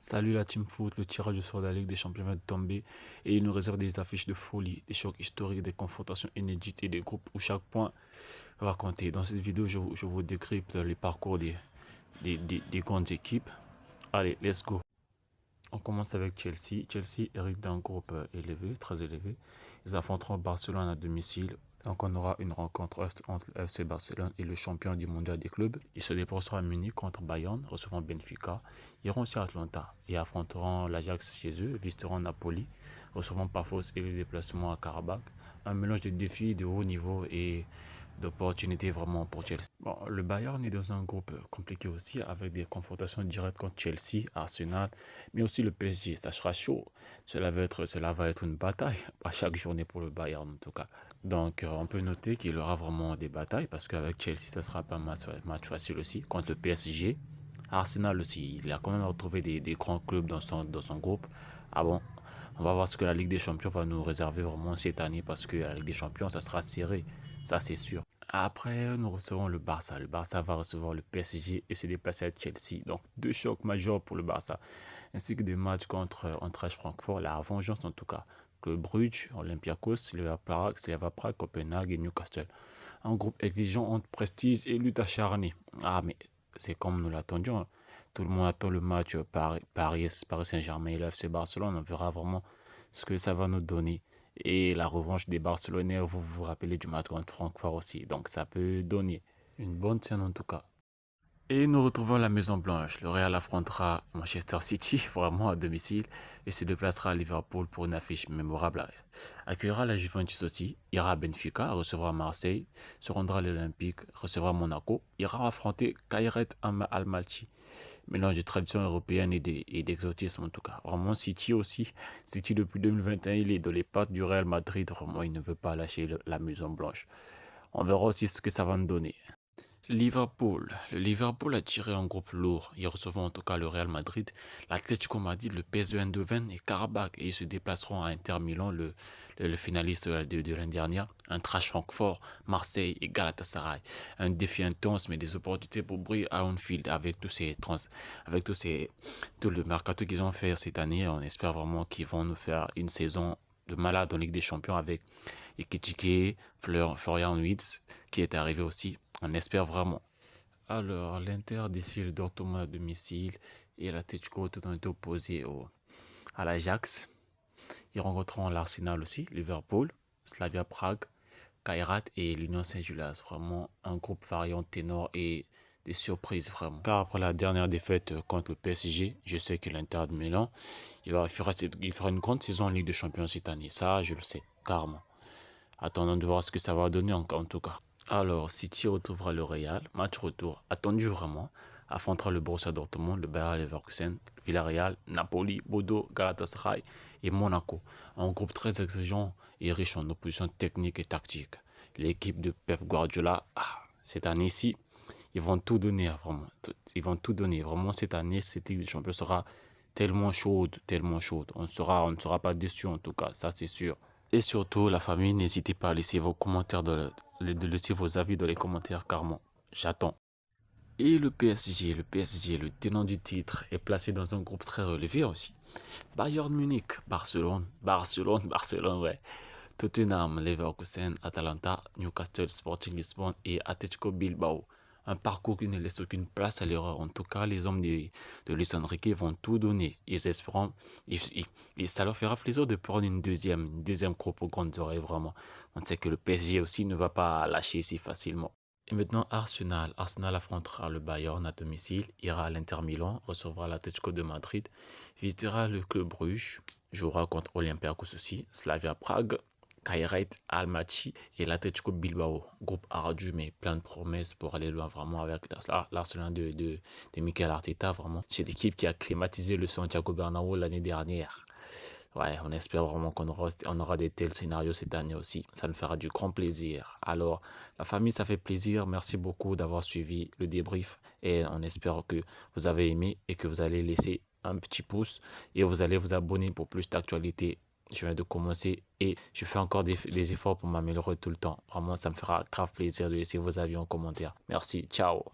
Salut la team foot, le tirage au sort de la Ligue des Champions vient de tomber et il nous réserve des affiches de folie, des chocs historiques, des confrontations inédites et des groupes où chaque point va compter. Dans cette vidéo, je vous décrypte les parcours des grandes équipes. Allez, let's go. On commence avec Chelsea. Chelsea hérite d'un groupe élevé, très élevé. Ils affronteront Barcelone à domicile. Donc on aura une rencontre entre FC Barcelone et le champion du mondial des clubs. Ils se déplaceront à Munich contre Bayern, recevront Benfica. Ils iront aussi à Atlanta et affronteront l'Ajax chez eux, visiteront Napoli, recevront Pafos et le déplacement à Karabakh. Un mélange de défis de haut niveau et d'opportunités vraiment pour Chelsea. Bon, le Bayern est dans un groupe compliqué aussi avec des confrontations directes contre Chelsea, Arsenal, mais aussi le PSG. Ça sera chaud. Cela va être une bataille à chaque journée pour le Bayern en tout cas. Donc on peut noter qu'il y aura vraiment des batailles parce qu'avec Chelsea, ça sera pas un match facile aussi contre le PSG. Arsenal aussi, il a quand même retrouvé des grands clubs dans son groupe. Ah bon, on va voir ce que la Ligue des Champions va nous réserver vraiment cette année parce que la Ligue des Champions, ça sera serré, ça c'est sûr. Après, nous recevrons le Barça. Le Barça va recevoir le PSG et se déplacer à Chelsea. Donc, deux chocs majeurs pour le Barça. Ainsi que des matchs contre Eintracht Francfort, la vengeance en tout cas. Club Brugge, Olympiakos, Slavia Prague, Copenhague et Newcastle. Un groupe exigeant entre prestige et lutte acharnée. Ah, mais c'est comme nous l'attendions. Tout le monde attend le match Paris Saint-Germain et le FC Barcelone. On verra vraiment ce que ça va nous donner. Et la revanche des Barcelonais, vous vous rappelez du match contre Francfort aussi. Donc ça peut donner une bonne scène en tout cas. Et nous retrouvons la Maison Blanche. Le Real affrontera Manchester City, vraiment à domicile, et se déplacera à Liverpool pour une affiche mémorable. Accueillera la Juventus aussi, ira à Benfica, recevra Marseille, se rendra à l'Olympique, recevra Monaco, ira affronter Kairet Almaty. Mélange de tradition européenne et d'exotisme en tout cas. Vraiment City aussi. City depuis 2021, il est dans les pattes du Real Madrid. Vraiment, il ne veut pas lâcher la Maison Blanche. On verra aussi ce que ça va nous donner. Liverpool. Le Liverpool a tiré un groupe lourd. Ils recevront en tout cas le Real Madrid, l'Atlético Madrid, le PSV Eindhoven et Karabakh. Et ils se déplaceront à Inter Milan, le finaliste de l'année dernière. Un trash Francfort, Marseille et Galatasaray. Un défi intense, mais des opportunités pour briller à Anfield avec tout le mercato qu'ils ont fait cette année. On espère vraiment qu'ils vont nous faire une saison de malade en Ligue des Champions avec Ekitike, Florian Wirtz qui est arrivé aussi. On espère vraiment. Alors, l'Inter défie le Dortmund à domicile et l'Atletico tout ont été opposés à l'Ajax. Ils rencontreront l'Arsenal aussi, Liverpool, Slavia Prague, Kairat et l'Union Saint-Gilloise. Vraiment un groupe variant ténor et des surprises vraiment. Car après la dernière défaite contre le PSG, je sais que l'Inter de Milan, il fera une grande saison en Ligue des Champions cette année. Ça, je le sais, carrément. Attendons de voir ce que ça va donner en tout cas. Alors, City retrouvera le Real, match retour attendu vraiment, affrontera le Borussia Dortmund, le Bayer Leverkusen, Villarreal, Napoli, Bodo, Galatasaray et Monaco. Un groupe très exigeant et riche en opposition technique et tactique. L'équipe de Pep Guardiola, cette année-ci, ils vont tout donner vraiment. Ils vont tout donner vraiment cette année. Cette Ligue des Champions sera tellement chaude, tellement chaude. On ne sera pas déçu en tout cas, ça c'est sûr. Et surtout, la famille, n'hésitez pas à laisser vos commentaires, de laisser vos avis dans les commentaires, carrément. J'attends. Et le PSG, le tenant du titre, est placé dans un groupe très relevé aussi. Bayern Munich, Barcelone, ouais. Tottenham, Leverkusen, Atalanta, Newcastle, Sporting Lisbonne et Atletico Bilbao. Un parcours qui ne laisse aucune place à l'erreur. En tout cas, les hommes de Luis Enrique vont tout donner. Ils espèrent, et ça leur fera plaisir de prendre une deuxième coupe aux grandes oreilles, vraiment. On sait que le PSG aussi ne va pas lâcher si facilement. Et maintenant, Arsenal. Arsenal affrontera le Bayern à domicile, ira à l'Inter Milan, recevra l'Atlético de Madrid, visitera le Club Bruges, jouera contre Olympiakos aussi, Slavia Prague, Kairat Almaty et l'Atletico Bilbao. Groupe ardu mais plein de promesses pour aller loin vraiment avec l'Arsenal de Mikel Arteta. Vraiment, c'est l'équipe qui a climatisé le Santiago Bernabéu l'année dernière. Ouais, on espère vraiment on aura des tels scénarios cette année aussi. Ça nous fera du grand plaisir. Alors, la famille, ça fait plaisir. Merci beaucoup d'avoir suivi le débrief et on espère que vous avez aimé et que vous allez laisser un petit pouce et vous allez vous abonner pour plus d'actualités. Je viens de commencer et je fais encore des efforts pour m'améliorer tout le temps. Vraiment, ça me fera grave plaisir de laisser vos avis en commentaire. Merci, ciao.